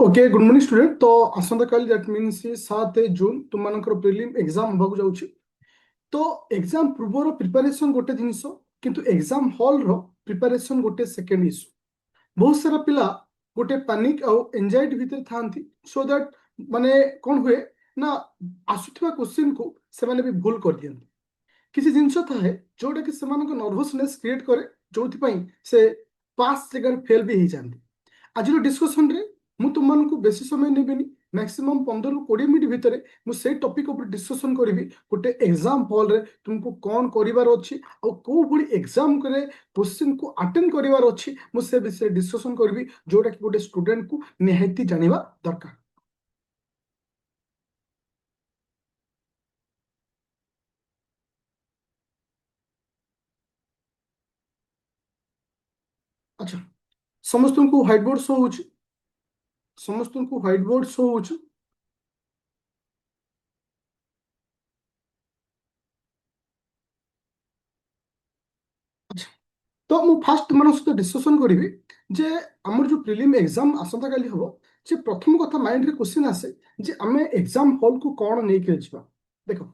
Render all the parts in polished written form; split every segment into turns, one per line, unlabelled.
Okay good morning student. तो आसंता काली that means 7 जून तुम मानकर प्रिलिम एग्जाम होबाकू जाउछि। तो एग्जाम पूर्वर प्रिपरेशन गोटे जिनस, किंतु एग्जाम हॉल रो प्रिपरेशन गोटे सेकेंड इश्यू। बहुत सारा पिला गोटे पैनिक आउ एंजाइटी भितर थांती, सो दैट माने कौन हुए ना आसुथिबा क्वेश्चन को से माने भी भूल कर दियंती। किसी जिनस थाए जोटा कि सेमानक नर्वसनेस क्रिएट करे, जोथि से पास जगह फेल भी हो जाती। आज डिस्कसन रे मु तुमको बेसी समय नेबिनी, मैक्सिमम 15 ରୁ 20 मिनट भितर मुझे टॉपिक ऊपर डिस्कसन करी। गोटे एग्जाम हॉल रे तुमको कौन करिवार अछि और को भली एग्जाम करे क्वेश्चन को अटेंड करिवार अछि, मुझे विषय डिस्कसन करी जोटा कि गोटे स्टूडेंट को निहायती जानिबा दरकार। अच्छा, समस्त को व्हाइट बोर्ड शो होछि, समस्त को व्हाइट बोर्ड शो होछि। अच्छा, तो मु फास्ट मन सहित डिस्कसन करी जे आमर जो प्रिलिम एग्जाम आसंता काली हबो, जे प्रथम कथा माइंड रे क्वेश्चन आसे जे आमे एग्जाम हॉल को कोन नै के जिबा। देखो,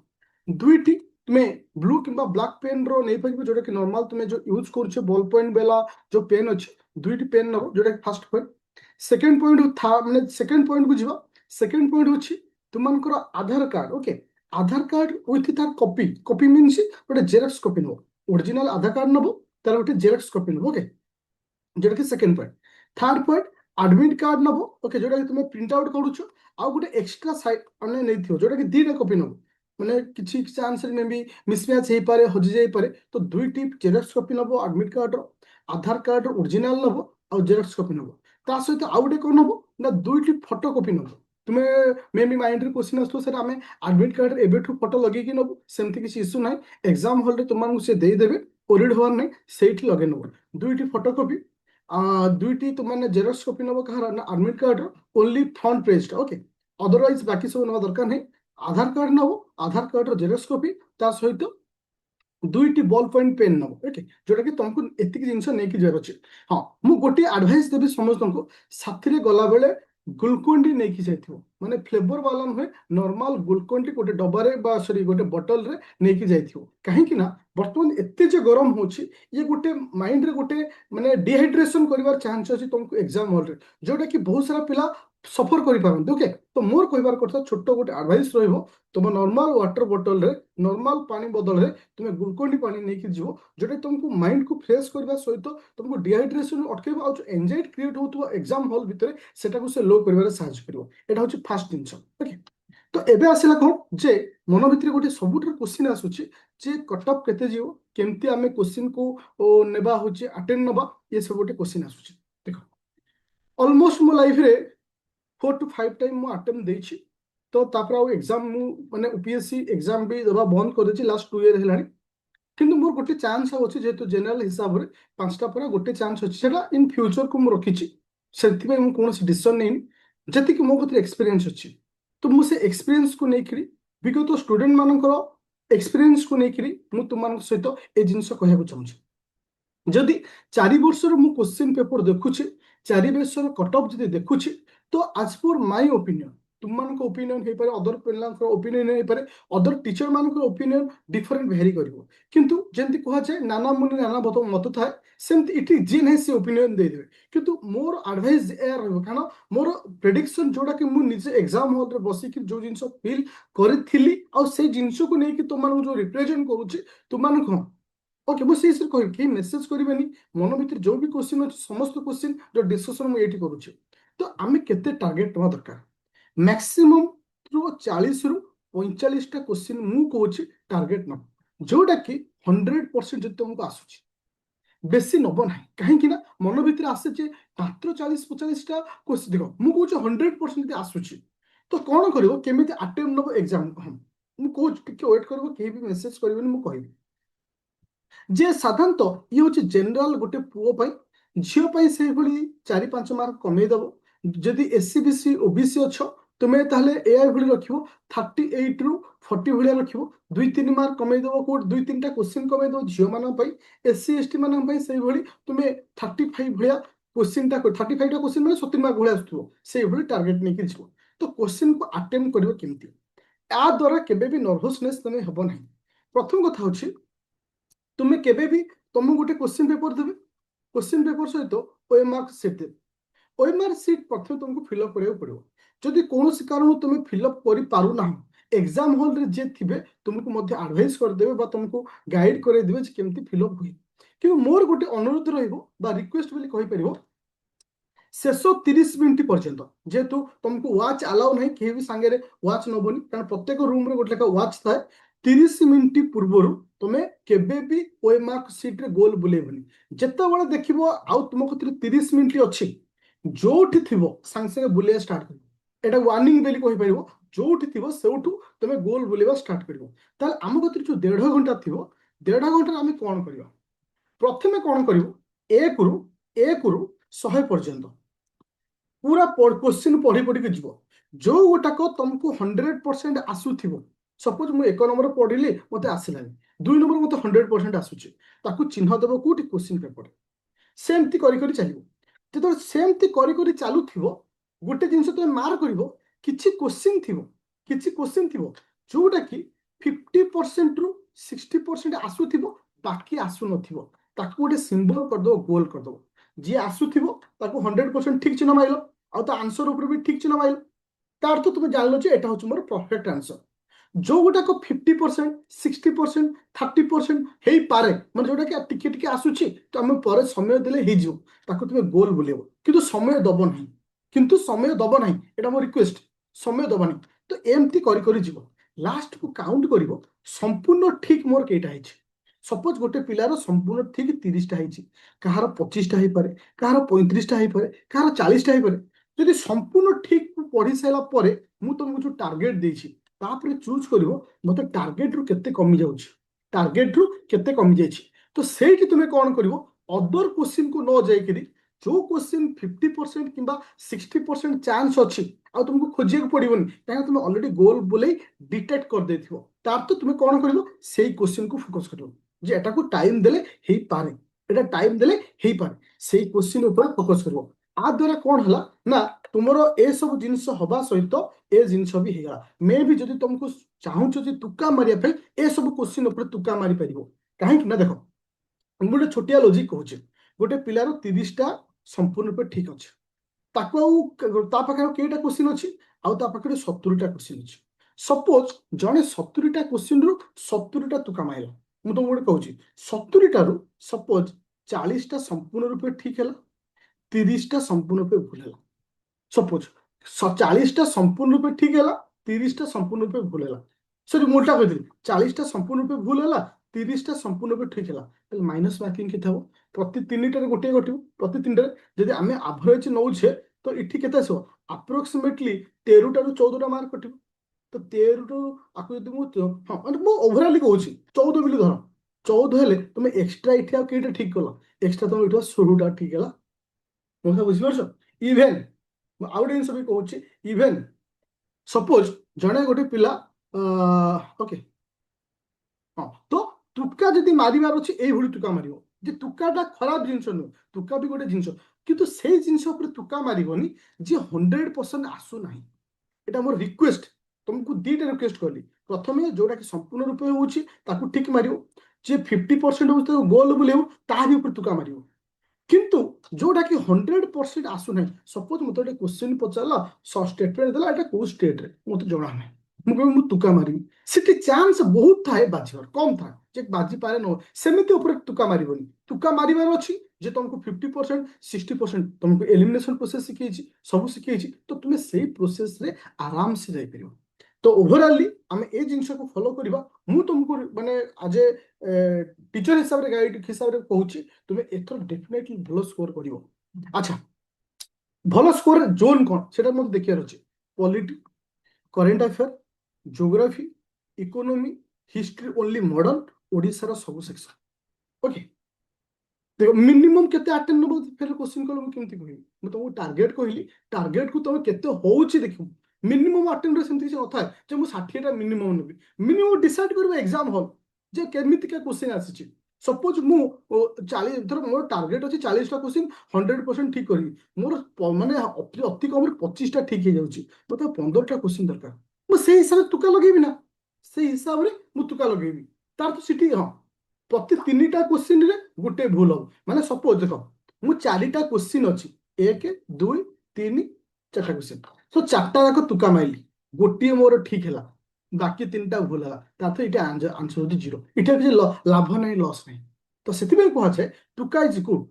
दुईटी तुम्हें ब्लू किंबा ब्लैक पेन रो नहीं पाइबो, जोटा कि नॉर्मल तुम्हें जो यूज करछो बॉल पॉइंट बेला जो पेन अछि, दुईटी पेन नबो जोटा कि फर्स्ट पॉइंट। सेकंड पॉइंट था माने सेकंड पॉइंट को जिबा। सेकंड पॉइंट होछि तुमनकर Aadhaar card. Okay, Aadhaar card with तार कॉपी। कॉपी मींस गोटे जेरॉक्स कॉपी नबो, ओरिजिनल आधार कार्ड नबो तार गोटे जेरॉक्स कॉपी नबो। ओके, जोटा कि second point. Third point admit card नबो। ओके, जोटा कि तुम प्रिंट आउट करूछो आ गोटे एक्स्ट्रा साइड अने नै थियो, जोटा कि दीटा कॉपी नबो। माने किछि चांस रे मे भी मिसमैच हे पारे, हजि जाई पारे, तो दुईटी जेरॉक्स कॉपी नबो एडमिट कार्ड रो, आधार कार्ड रो ओरिजिनल नबो आ जेरॉक्स कॉपी नबो। ता सहित आ गोटे कोन नबो ना दुईटी फोटो कॉपी नबो। तुमे मे भी माइंड रे क्वेश्चन आस्तो सर आमे एडमिट कार्ड रे एबेठु फोटो लगे कि नबो, सेमति किछि इशू नै। एग्जाम हॉल रे तुमन से देई देबे, ओरिड होवार नै, सेठी लगे नबो दुईटी फोटो कॉपी। दुईटी तुमने जेरॉक्स कॉपी नबो कहार ना एडमिट कार्ड रो, only front page. Okay, otherwise बाकी सब नबा दरकार नै। आधार कार्ड नबो, आधार कार्ड रो जेरॉक्स कॉपी, ता सहित दुईटी बॉल पॉइंट पेन नबो। ओके, जोटा कि तुमको एतिक जिंस नै कि जरो अछि। हां, मु गोटे एडवाइस देबी समस्त को, साथी रे गला बेले ग्लूकोन डी नै कि जाइथिबो, माने फ्लेवर वाला नहे, नॉर्मल ग्लूकोन डी गोटे डब्बा रे बा सॉरी गोटे बोतल रे नै कि जाइथिबो। काहे कि ना वर्तमान एते जे गरम होछि, ये गोटे माइंड रे गोटे माने डिहाइड्रेशन करिवार चांस अछि तुमको एग्जाम हॉल रे, जोटा कि बहुत सारा पिला सफर करि पारन। ओके, तो मोर कहिबार କଥା छोटो गोटे एडवाइस रहइबो, तुम नॉर्मल वाटर बोतल रे, नॉर्मल पानी बदल रे तुम ग्लूकोन डी पानी नहीं कि जीवो, जोटा तुमको माइंड को फ्रेश करबा सहित तुमको डिहाइड्रेशन अटकेबो आ जो एंजाइटी क्रिएट होतबो एग्जाम हॉल भितरे सेटा को से लो करबारे सहायता करिवो। एटा होची फर्स्ट जिंस। ओके, तो एबे आसिला कोन जे मन भितरे गोटे सबुटर क्वेश्चन आसुची जे कट ऑफ केते जीवो, केमती आमे क्वेश्चन को नेबा होची अटेंड नबा, ये सब गोटे क्वेश्चन आसुची। देखो, ऑलमोस्ट मो लाइफ रे 4 to 5 टाइम मु अटेम्प्ट देछि। तो तापर आ एग्जाम मु माने यूपीएससी एग्जाम भी दबा बंद कर देछि लास्ट 2 ईयर हेलानी। किंतु मोर गोटे चांस अछि, जेहेतु जनरल हिसाब रे पांचटा पर गोटे चांस अछि, सेटा इन फ्यूचर को मु रखिछि। सेति पे मु कोनोसी डिसीजन नै, जति कि मो कते एक्सपीरियंस अछि, तो मु से एक्सपीरियंस को नै करी विगत स्टूडेंट मानकर एक्सपीरियंस को नै करी मु तुम मान सहित ए जिंस कहया चाहूछि। जदि 4 वर्षर मु क्वेश्चन पेपर देखुछि, 4 वर्षर कट ऑफ जदि देखुछि, तो आज पर माय ओपिनियन, तुम मान ओपिनियन हे पारे, अदर पिला ओपिनियन हे पारे, अदर टीचर मान ओपिनियन डिफरेंट वेरी करिवो। किंतु जेंति कहा जाय नाना मुनि नाना मत थाए, सेमति इटी जे नै से ओपिनियन दे देबे। किंतु मोर एडवाइस ए रहबो, कारण मोर प्रेडिक्शन जोडा कि मु निजे एग्जाम हॉल रे बसी कि जो जिंस फील करथिली आ से जिंस को नै कि तुम मान जो रिप्रेजेंट करूछि, तुम मान को ओके मु से कहि कि मेसेज करिवेनी। मन भीतर जो भी क्वेश्चन अछि समस्त क्वेश्चन जो डिस्कशन मु एठी करूछि, तो आमे केते टारगेट नवा दरकार। मैक्सिमम रो 40 ରୁ 45 टा क्वेश्चन मु कहूछि टारगेट न, जोटा कि 100% जति तुमको आसुछि, बेसी नब नाही। काहे कि ना मन भीतर आसे जे मात्र 40-45 टा क्वेश्चन। देखो, मु कहूछि 100% जति आसुछि, तो कोन करिवो केमिति अटेम्प्ट नबो एग्जाम। हम मु कहूछि टिके वेट करबो, केही भी मेसेज करिवेनी, मु कहिबी जे साधारणतः ये हूँ जेनराल गोटे पुओ झील से 4-5 मार्क कमे दब। जदि एससी बीसी ओबीसी अच्छ तुम्हें ए भाई रख 38 ରୁ 40 भाया रख, 2-3 मार्क कमे दब, कौट 2-3टा क्वेश्चन कमे दब झील मान। एससी एसटी मान तुम्हें 35 भाया क्वेश्चनटा 35टा क्वेश्चन मैंने 70 मार्क भाई आसुव से टार्गेट नहीं जीव तो क्वेश्चन को अटेम्प्ट कर केमती या द्वारा केबे भी नर्भसनेस तुम्हें हम ना प्रथम कथा हूँ तुम्हें केबे भी तुमको गोटे क्वेश्चन पेपर देवे क्वेश्चन पेपर सहित ओएमआर सीट देवे ओएमआर सीट प्रथम तुमको फिलअप करा पड़ो जदि कौन कारण तुम फिलअप कर एग्जाम हॉल रे जे थिबे तुमको मध्य एडवाइस करदेवे तुमको गाइड करदेवे केमती फिलअप हुए कि मोर गोटे अनुरोध रहा रिक्वेस्ट बोली कहि परिबो शेष 30 मिनिट पर्यंत जेहेतु तुमको वाच अलाउ नहीं कहीं भी सांगे वाच नबनी कारण प्रत्येक रूम रे गोटे लेखा वाच थाए 30 मिनिट पूर्व तुम्हें केबे भी ओएमआर सीट रे गोल बुलेबनी जिते बड़े देखिबो आउ तुम कतिर 30 मिनिट अच्छी जोठी थिबो सांगे सांगे बुलेया स्टार्ट कर एटा वार्निंग बेली कहि परिबो जोठी थिबो सेउठू तुम गोल बुलेवा स्टार्ट करिवो ताल आम कतिर जो 1.5 घंटा थिबो 1.5 घंटा आम कौन करबा प्रथमे कौन करिवो एक रु 100 पर्यंत पूरा क्वेश्चन पढ़ी पढ़ी जीव जो गोटाक तुमको 100% आसुथिबो सपोज मु एक नंबर पढ़िली मते आसिलानी 2 नंबर मते 100% आसुची ताकू चिन्ह देबो कोठी क्वेश्चन पेपर सेमती करी करी चलिबो जेतो सेमती करी करी चालुथिबो गोटे जिंस तुम मार्क करिवो किछि क्वेश्चन थिबो जोटा कि 50% रु 60% आसुथिबो बाकी आसु नथिबो ताकू गोटे सिंबल कर दो गोल कर दो जी आसुथिबो ताकू 100% ठीक चिन्ह माइलो आ तो आंसर ऊपर भी ठीक चिन्ह माइलो तार तो तुम जान लो जे एटा होछु मोर परफेक्ट आंसर जो गोटा को 50% 60% 30% हेई पारे मतलब जोटा कि टिके टिके आसुची तो आम पर समय देले हे जिवो ताकू तुम गोल बुलेबो किंतु समय दब नहीं एटा मोर रिक्वेस्ट समय दब नहीं तो एमती करी करी जीवो लास्ट को काउंट करिवो संपूर्ण ठीक मोर केटा हिची सपोज गोटे पिलार संपूर्ण ठीक 30टा हिची कहार 25टा ही पारे कहार 35टा ही पारे कहार 40टा ही पारे जदि संपूर्ण ठीक पढ़ी सारा परे मु तुमको जो टार्गेट देछि तापर चूज करिवो मते टार्गेट रु केते कमी जाउछि टार्गेट रु केते कमी जाइछि तो सेठी तुमे कोन करिवो अदर क्वेश्चन को न जाई करी जो क्वेश्चन 50% किंबा 60% चांस अछि आ तुमको खोजिया को पड़िबोनी काहे तुम ऑलरेडी गोल बुलै डिटेक्ट कर देथिबो तार तो तुमे कोन करिवो सेही क्वेश्चन को फोकस करिवो जे एटा को टाइम देले हेई पारे एटा टाइम देले हेई पारे सेही क्वेश्चन ऊपर फोकस करिवो आ द्वारा कोन हला ना तुमरो ए सब जिंस हबा सहित ए जिंस भी हेगला मे भी जदि तुमको चाहूछ जे तुक्का मारिया पे ए सब क्वेश्चन ऊपर तुक्का मारी परिबो काहे कि ना देखो गोटे छोटिया लॉजिक कहूचे गोटे पिलार 30टा संपूर्ण रूपे ठीक अच्छे ताको ता पाखे केटा क्वेश्चन अच्छी आउ ता पाखे 70टा क्वेश्चन अच्छी सपोज जड़े 70टा क्वेश्चन रु 70टा तुका माइला मु तुमको गोटे कहूची 70टा रु सपोज 40टा संपूर्ण रूपे ठीक है 30टा संपूर्ण रूपे भूल है सपोज 40टा संपूर्ण रूपे ठीक है 30टा संपूर्ण रूपे भूल है सॉरी मोटा कहती 40टा संपूर्ण रूपे भूल है 30टा संपूर्ण रूपे ठीक है माइनस मार्किंग के प्रति 3टारे गोटे गोटे प्रति 3टारे जदि आम एवरेज नौछे तो इठी केते आसो अप्रोक्सीमेटली 13टा रु 14टा मार्क कटिबो तो 13 टू आकु जदि मु हां माने मु ओवरऑल कहूची 14 बिली धर 14 हेले तुम एक्स्ट्रा इठी आ केटा ठीक कला एक्स्ट्रा तुम इठी 16टा ठीक है मोसा बुझि परछ इवन आउट जिनस भी कहूची इवन सपोज जणे गोटे पिला ओके हाँ तो तुक्का जदि मारिबार अछि एई भली तुक्का मारिबो जे तुक्काटा खराब जिनस नु तुक्का भी गोटे जिनस किंतु सेई जिनस ऊपर तुक्का मारिबोनी जे 100% आसु नाही एटा मोर रिक्वेस्ट तुमको दीटा रिक्वेस्ट करली प्रथमे जोटा कि संपूर्ण रूपे होउची ताकू ठीक मारिबो जे 50% होउची तो गोल बुलेबो ता भी ऊपर तुक्का मारिबो किंतु जोटा कि 100% आसु नाही सपोज मते गोटे क्वेश्चन पचारला स्टेटमेंट देला एटा को स्टेट रे मते जणा नाही मु तुका मारी सेठी चांस बहुत थाए बाजिबार कम था जे बाजी पारे न सेमिति ऊपर तुका मारिबोनी तुका मारिबार अछि जे तुमको 50% 60% तुमको एलिमिनेशन प्रोसेस सिखैछि सब सिखैछि तो तुमे सेही प्रोसेस रे आराम से जाई परिबो तो ओवरऑली आमे ए जिंस को फॉलो करिबा मु तुमको माने आज टीचर हिसाब रे गाइड हिसाब रे कहूछि तुमे एथर डेफिनेटली भलो स्कोर करिवो अच्छा भलो स्कोर जोन कोन सेटा मते देखियार अछि polity current affair geography economy history only modern Odisha रो सब सेक्शन ओके देखो मिनिमम केते अटेंड नबो फेर क्वेश्चन कलो केमती कहबी मु तुमको टारगेट कहली टारगेट को तुम केते होउची देखियो मिनिमम अटेंड रे सेमती କିଛି नथा जे मु 60टा मिनिमम नबी मिनिमम डिसाइड करबा एग्जाम हॉल जे केमिति का क्वेश्चन आसीची सपोज मु 40 धर मोर टार्गेट अच्छी 40टा क्वेश्चन 100% ठीक करी मोर माने अति कम 25टा ठीक हो जाଉଛି मत 15टा क्वेश्चन दरकार मु से हिसाब से तुका लगेबी ना से हिसाब रे मु तुका लगेबी तार तो सिटी हाँ प्रति 3टा क्वेश्चन रे गोटे भूल हो माने सपोज देख मु 4टा क्वेश्चन अच्छी 1 2 3 4टा क्वेश्चन तो 4टा जाक तुका माइली गोटे मोर ठीक है बाकी 3टा भूल है तार ये आंसर होती जीरो इटा किसी लाभ नहीं लॉस नहीं तो से कहुए टुका इज गुड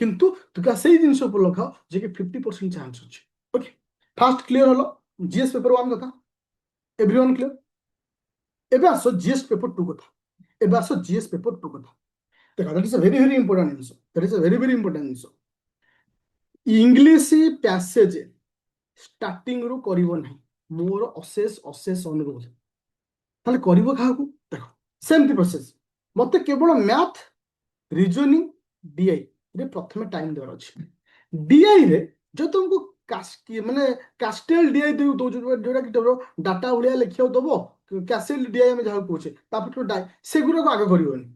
किंतु टुका से जिन लगाओ जे कि 50% चांस अच्छे okay fast clear hello GS paper 1 कथा एवरीवन क्लियर एबे आसो जीएस पेपर 2 कथा एबे आसो जीएस पेपर 2 कथा देखा that is a very very important answer that is a very very important answer English passage starting रु करिवो नहीं मोर अशेष अशेष अनुरोध ताले करिवो काहाकू देखो सेमती प्रोसेस मते केवल मैथ रिजनिंग डीआई रे प्रथमे टाइम देवर अछि डीआई रे जो तुमको माने कास्टेल डीआई दे दो जोटा कि तोरो डाटा उलिया लिखियो दबो कैसेल डीआई में जहा कहूचे तापर तो डाई सेगुरा को आगे करिवोनी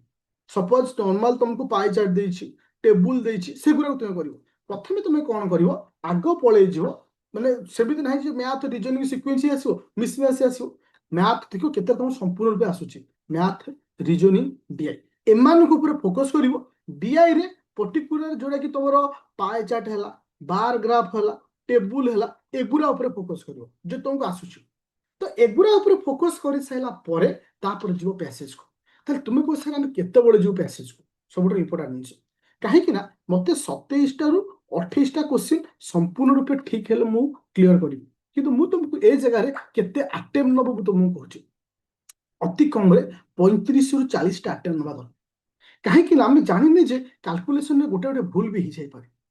सपोज नॉर्मल तुमको पाई चार्ट देछि टेबल देछि सेगुरा को तुम करिवो प्रथमे तुम कोन करिवो आगो पळे जिवो माने सेबित नाही जे मैथ रिजनिंग सीक्वेंस आसीओ मिसमैच आसीओ मैथ देखो केते तुम संपूर्ण रूप आसुची मैथ रिजनिंग डीआई एमान को ऊपर फोकस करिवो डीआई रे पर्टिकुलर जोड़ा कि तुम पाए चार्ट है बार ग्राफ है टेबुल है एगुरा ऊपर फोकस करिवो जो तुमको आसुची तो एगुरा ऊपर फोकस कर सारा पर तापर जीव पैसेज को ताले तुम कह सर आम केतबे जीव पैसेज को सब इंपोर्टाट जिन कहीं मत 27टा रु 28टा क्वेश्चन संपूर्ण रूपे ठीक है मु क्लीयर करी कि मुझे तुमको ए जगह केते अटेम्प्ट नब तुमको कहूँ अति कम 35 रु 40टा अटेम्प्ट नवा दरकार कहीं आम जानी जे कैलकुलेशन में गोटे गोटे भूल भी हो जाए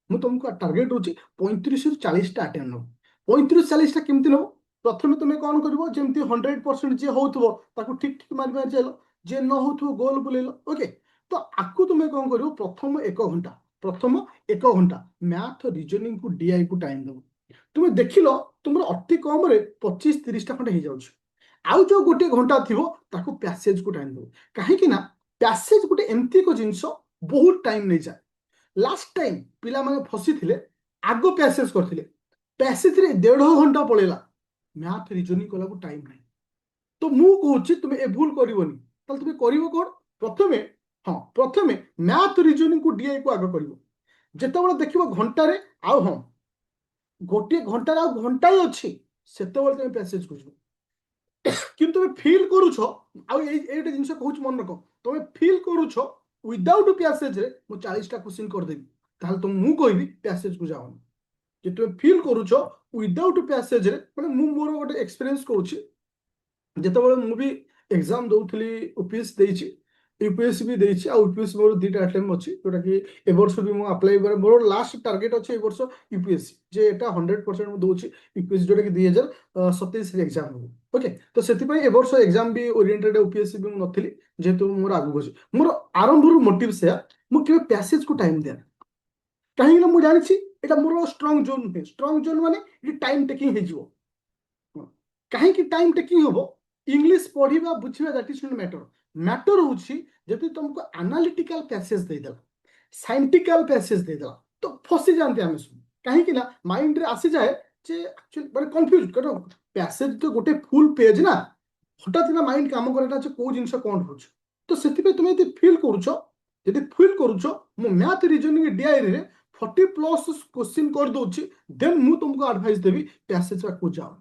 मुझे तुमको टार्गेट हूँ 35 रु 40टा अटेम्प्ट नब 35 40टा केमती नब प्रथम तुम कौन कर जमी 100% जी हो ठीक ठीक मारि मारि चल जी न हो गोल बुलेल ओके तो आपको तुम कौन कर प्रथम 1 घंटा मैथ रिजनिंग को डीआई को टाइम दब तुम देख लो तुम अति कम 25 30टा खंडे हो जाऊँ आउ जो गोटे घंटा थी पैसेज को टाइम दब कहीं पैसेज गोटे एमती एक जिनस बहुत टाइम नहीं जाए लास्ट टाइम पिला माने फसी थिले आगो पैसेज करथिले पैसेज रे 1.5 घंटा पळेला मैथ रिजनिंग कला को टाइम नहीं तो मु कहूची तुम ए भूल करिवोनी ताल तुम करिवो कोन प्रथमे हां प्रथमे मैथ रिजनिंग को डीआई को आगो करिवो जेतेबेले देखिबो घंटा रे आउ हां गोटे घंटा आउ घंटा ही अछि सेतेबेले तुम पैसेज को किंतु तुम फील करूछ आ एटे जिनस कहूछ मन रख तुम फील करूछ विदाउट पैसेज रे मु 40टा क्वेश्चन कर देबी ताल तुम मु कहबी पैसेज को जाओ कि तुम फील करूछ विदाउट पैसेज रे माने मु मोर गोटे एक्सपीरियंस कहूछ जेतेबेले मु भी एग्जाम दउथली ओपीएस देछि यूपीएससी भी देछि आ यूपीएससी मोर 2टा अटेम्प्ट अछि जोटा कि ए वर्ष भी मु अप्लाई करे मोर लास्ट टारगेट अछि ए वर्ष यूपीएससी जे एटा 100% मु दोछि यूपीएससी जोटा कि 2027 रे एग्जाम हो ओके तो सेति पय ए वर्ष एग्जाम भी ओरिएंटेड यूपीएससी भी मु नथिली जेतु मोर आगु अछि मोर आरंभ रु मोटिव से मु के पैसेज को टाइम दे कहीं ना मु जानि छी एटा मोर स्ट्रांग जोन है स्ट्रांग जोन माने ये टाइम टेकिंग हे जिवो कहीं टाइम टेकिंग होबो इंग्लिश पढ़िबा बुझिबा that is not matter matter होछि जति तुमको एनालिटिकल पैसेज दे देला साइंटिफिकल पैसेज दे देला तो फसी जानते हम सब कहीं कि ना माइंड रे आसी जाए जे एक्चुअली बड़े कंफ्यूज करो पैसेज तो गोटे फुल पेज ना हठात ना माइंड काम करता जे को जिंस कोन होछ तो सेति पे तुम यदि फील करूछो यदि फील करूछो मु मैथ रीजनिंग डायरी रे 40+ क्वेश्चन कर दोछि देन मु तुमको एडवाइस देबी पैसेज को जाओ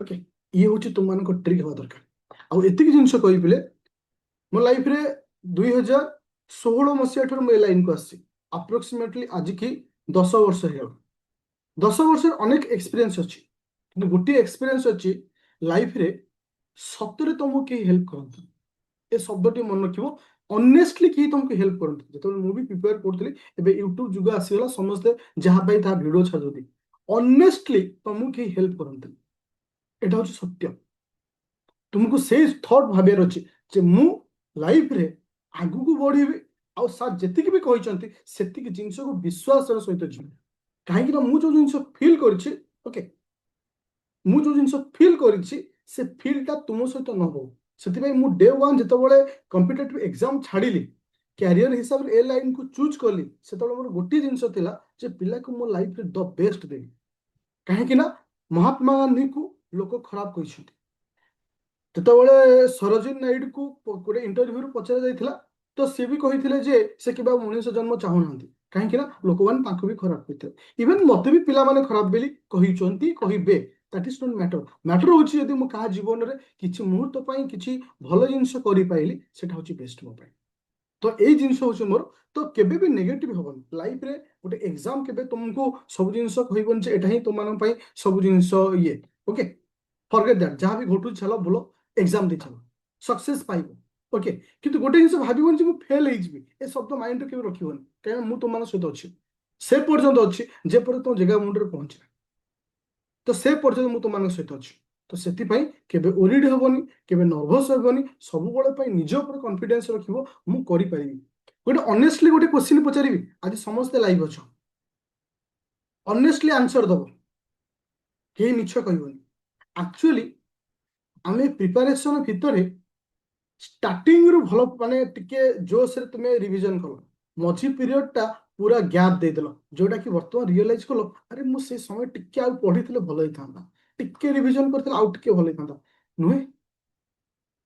ओके ये हूँ तुम मान ट्रिक हवा दरकार आउ एतिक जिनस कही मो लाइफ रे 2016 मसीहा ठार मुझे लाइन को आसी अप्रोक्सीमेटली आज की 10 वर्ष हो 10 वर्ष अनेक एक्सपीरियंस अच्छी कि गोटे एक्सपीरियंस अच्छी लाइफ रे सतरे तुमको कहीं हेल्प करते ए शब्द मन रखियो ऑनेस्टली कहीं तुमको हेल्प करते जो मुझे प्रिपेयर करी एबे यूट्यूब जुग आसीगला समस्ते जहाँ वीडियो छाड़ी ऑनेस्टली तुमको कहीं हेल्प करते एटा हूँ सत्य तुमको से थॉट भावियार अच्छे जे मु लाइफ रे आगु को बढ़ी आउ सार जी भी कहते से जिनस को विश्वास सहित जी कहीं मु जो जिन फिल कर ओके मु जो जिन फिल कर से फिलटा तुम सहित न हो से डे 1 जिते कंपिटेटिव एग्जाम छाड़ी କ୍ୟାରିୟର ହିସାବରେ ଏ ଲାଇନକୁ ଚୁଜ୍ କଲି ସେତେବେଳେ ମୋର ଗୋଟିଏ ଜିନିଷ ଥିଲା ଯେ ପିଲାକୁ ମୋ ଲାଇଫରେ ଦ ବେଷ୍ଟ ଦେବି। କାହିଁକି ନା ମହାତ୍ମା ଗାନ୍ଧୀଙ୍କୁ ଲୋକ ଖରାପ କହିଛନ୍ତି। ଯେତେବେଳେ ସରୋଜିନୀ ନାଇଡୁକୁ ଗୋଟେ ଇଣ୍ଟରଭ୍ୟୁରୁ ପଚରା ଯାଇଥିଲା ତ ସିଏ ବି କହିଥିଲେ ଯେ ସେ କେବେ ମଣିଷ ଜନ୍ମ ଚାହୁଁନାହାନ୍ତି। କାହିଁକି ନା ଲୋକମାନେ ତାଙ୍କୁ ବି ଖରାପ କହିଥିଲେ। ଇଭେନ୍ ମତେ ବି ପିଲାମାନେ ଖରାପ ବୋଲି କହିଛନ୍ତି, କହିବେ। That is not matter. Matter ହଉଛି ଯଦି ମୁଁ କାହା ଜୀବନରେ କିଛି ମୁହୂର୍ତ୍ତ ପାଇଁ କିଛି ଭଲ ଜିନିଷ କରିପାରିଲି ସେଟା ହଉଛି ବେଷ୍ଟ ମୋ ପାଇଁ। ତ ଏଇ ଜିନିଷ ହଉଛି ମୋର। ତ କେବେ ବି ନେଗେଟିଭ ହବନି ଲାଇଫରେ। ଗୋଟେ ଏକ୍ସାମ କେବେ ତୁମକୁ ସବୁ ଜିନିଷ କହିବନି ଯେ ଏଟା ହିଁ ତୁମମାନଙ୍କ ପାଇଁ ସବୁ ଜିନିଷ ଇଏ। Okay, forget that. ଯାହା ବି ଘଟୁଛି ଚାଲ ଭଲ ଏକ୍ସାମ ଦେଇ ଚାଲ, ସକ୍ସେସ୍ ପାଇବ। ଓକେ, କିନ୍ତୁ ଗୋଟେ ଜିନିଷ ଭାବିବନି ଯେ ମୁଁ ଫେଲ୍ ହେଇଯିବି। ଏ ଶବ୍ଦ ମାଇଣ୍ଡରେ କେବେ ରଖିବନି। କାହିଁକିନା ମୁଁ ତୁମମାନଙ୍କ ସହିତ ଅଛି, ସେ ପର୍ଯ୍ୟନ୍ତ ଅଛି ଯେ ପର୍ଯ୍ୟନ୍ତ ତମ ଜାଗା ମୁଣ୍ଡରେ ପହଞ୍ଚିଲା। ତ ସେ ପର୍ଯ୍ୟନ୍ତ ମୁଁ ତୁମମାନଙ୍କ ସହିତ ଅଛି। ତ ସେଥିପାଇଁ କେବେ ଓରିଡ୍ ହବନି, କେବେ ନର୍ଭସ୍ ହବନି। ସବୁବେଳେ ପାଇଁ ନିଜ ଉପରେ କନଫିଡେନ୍ସ ରଖିବ, ମୁଁ କରିପାରିବି। ଗୋଟେ ଅନେଷ୍ଟଲି ଗୋଟେ କ୍ୱେଶ୍ଚିନ୍ ପଚାରିବି, ଆଜି ସମସ୍ତେ ଲାଇଭ୍ ଅଛ, ଅନେଷ୍ଟଲି ଆନ୍ସର ଦବ, କେହି ମିଛ କହିବନି। ଆକ୍ଚୁଆଲି ଆମେ ପ୍ରିପାରେସନ ଭିତରେ ଷ୍ଟାର୍ଟିଂରୁ ଭଲ ମାନେ ଟିକେ ଜୋସରେ ତୁମେ ରିଭିଜନ କଲ, ମଝି ପିରିୟଡଟା ପୁରା ଗ୍ୟାପ୍ ଦେଇଦେଲ, ଯୋଉଟା କି ବର୍ତ୍ତମାନ ରିଅଲାଇଜ କଲ ଆରେ ମୁଁ ସେ ସମୟ ଟିକେ ଆଉ ପଢିଥିଲେ ଭଲ ହେଇଥାନ୍ତା, ଟିକେ ରିଭିଜନ କରିଥିଲେ ଆଉ ଟିକେ ଭଲ ହେଇଥାନ୍ତା। ନୁହେଁ?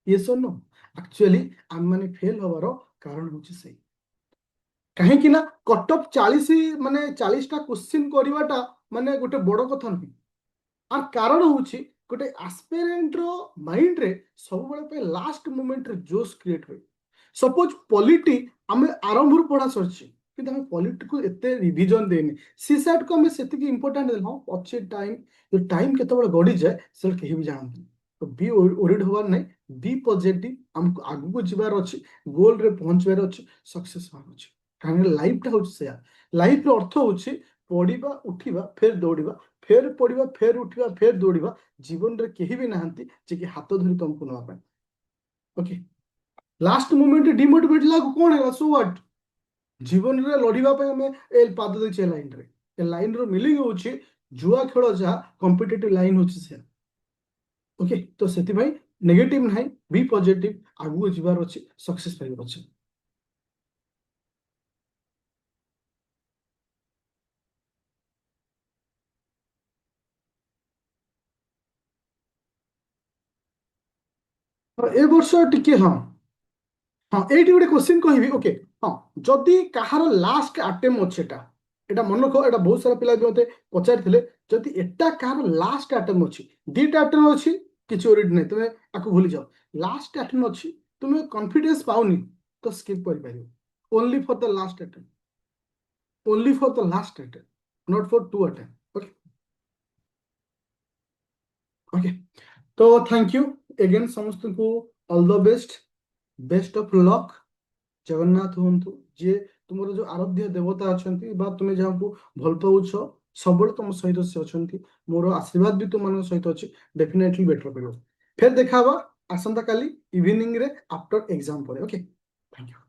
ୟେସ୍ ଅର୍ ନୋ? ଆକ୍ଚୁଆଲି ଆମେମାନେ ଫେଲ୍ ହବାର କାରଣ ହଉଛି ସେଇ। କାହିଁକି ନା କଟ୍ ଅଫ୍ 40 ମାନେ 40ଟା କ୍ୱେଶ୍ଚିନ୍ କରିବାଟା ମାନେ ଗୋଟେ ବଡ କଥା ନୁହେଁ। আর କାରଣ ହଉଛି ଗୋଟେ ଆସ୍ପିରେଣ୍ଟର ମାଇଣ୍ଡରେ ସବୁବେଳେ ପାଇଁ ଲାଷ୍ଟ ମୋମେଣ୍ଟରେ ଜୋସ୍ କ୍ରିଏଟ୍ ହୁଏ। ସପୋଜ ପଲିଟି ଆମେ ଆରମ୍ଭରୁ ପଢା ସରିଛି କିନ୍ତୁ ଆମେ ପଲିଟିକୁ ଏତେ ରିଭିଜନ ଦେଇନି, ସିସାଟକୁ ଆମେ ସେତିକି ଇମ୍ପୋର୍ଟାଣ୍ଟ ଦେଲେ ହଁ ଅଛି ଟାଇମ୍। ଟାଇମ୍ କେତେବେଳେ ଗଡ଼ିଯାଏ ସେଟା କେହି ବି ଜାଣନ୍ତିନି। ତ ବି ଓରିଡ୍ ହବାର ନାହିଁ, ବି ପଜିଟିଭ। ଆମକୁ ଆଗକୁ ଯିବାର ଅଛି, ଗୋଲରେ ପହଞ୍ଚିବାର ଅଛି, ସକ୍ସେସ୍ ହବାର ଅଛି। କାହିଁକି ଲାଇଫଟା ହଉଛି ସେୟା। ଲାଇଫର ଅର୍ଥ ହଉଛି ପଢିବା, ଉଠିବା, ଫେର ଦୌଡ଼ିବା, ଫେର ପଢିବା, ଫେର ଉଠିବା, ଫେର ଦୌଡ଼ିବା। ଜୀବନରେ କେହି ବି ନାହାନ୍ତି ଯେ କି ହାତ ଧରି ତମକୁ ନେବା ପାଇଁ। ଓକେ, ଲାଷ୍ଟ ମୋମେଣ୍ଟରେ ଡିମୋଟିଭେଟ୍ ଲାଗୁ କଣ ହେଲା, ସୋ ହ୍ୱାଟ। ଜୀବନରେ ଲଢିବା ପାଇଁ ଆମେ ଏ ପାଦ ଦେଇଛେ ଏ ଲାଇନରେ। ଏ ଲାଇନର ମିନିଂ ହଉଛି ଜୁଆ ଖେଳ ଯାହା, କମ୍ପିଟେଟିଭ ଲାଇନ ହଉଛି ସେୟା। ଓକେ, ତ ସେଥିପାଇଁ ନେଗେଟିଭ ନାହିଁ, ବି ପଜିଟିଭ। ଆଗକୁ ଯିବାର ଅଛି, ସକ୍ସେସ୍ ପାଇବାର ଅଛି। ତ ଏ ବର୍ଷ ଟିକେ ହଁ ହଁ ଏଇଠି ଗୋଟେ କ୍ୱେଶ୍ଚିନ୍ କହିବି। ଓକେ, ହଁ, ଯଦି କାହାର ଲାଷ୍ଟ ଆଟେମ୍ପ ଅଛି, ଏଟା ଏଟା ମନେ ରଖ, ଏଟା ବହୁତ ସାରା ପିଲା ବି ମତେ ପଚାରିଥିଲେ। ଯଦି ଏଟା କାହାର ଲାଷ୍ଟ ଆଟେମ୍ପ ଅଛି, ଦିଟା ଆଟେମ୍ପ ଅଛି, କିଛି ଓରିଡ୍ ନାହିଁ, ତମେ ଆକୁ ଭୁଲିଯାଅ। ଲାଷ୍ଟ ଆଟେମ୍ପ ଅଛି, ତୁମେ କନଫିଡେନ୍ସ ପାଉନି ତ ସ୍କିପ୍ କରିପାରିବ। Only for the last attempt, only for the last attempt, not for two attempt. Okay okay, ତ ଥ୍ୟାଙ୍କ ୟୁ ଏଗେନ୍ ସମସ୍ତଙ୍କୁ। All the best, best of luck. Jagannath ହୁଅନ୍ତୁ, ଯିଏ ତୁମର ଯୋଉ ଆରାଧ୍ୟ ଦେବତା ଅଛନ୍ତି ବା ତୁମେ ଯାହାକୁ ଭଲ ପାଉଛ, ସବୁବେଳେ ତମ ସହିତ ସେ ଅଛନ୍ତି। ମୋର ଆଶୀର୍ବାଦ ବି ତୁମମାନଙ୍କ ସହିତ ଅଛି। ଡେଫିନେଟଲି ବେଟର କରିବ। ଫେର ଦେଖା ହବା ଆସନ୍ତା କାଲି ଇଭିନିଂରେ ଆଫ୍ଟର ଏକ୍ସାମ ପରେ। Okay, thank you.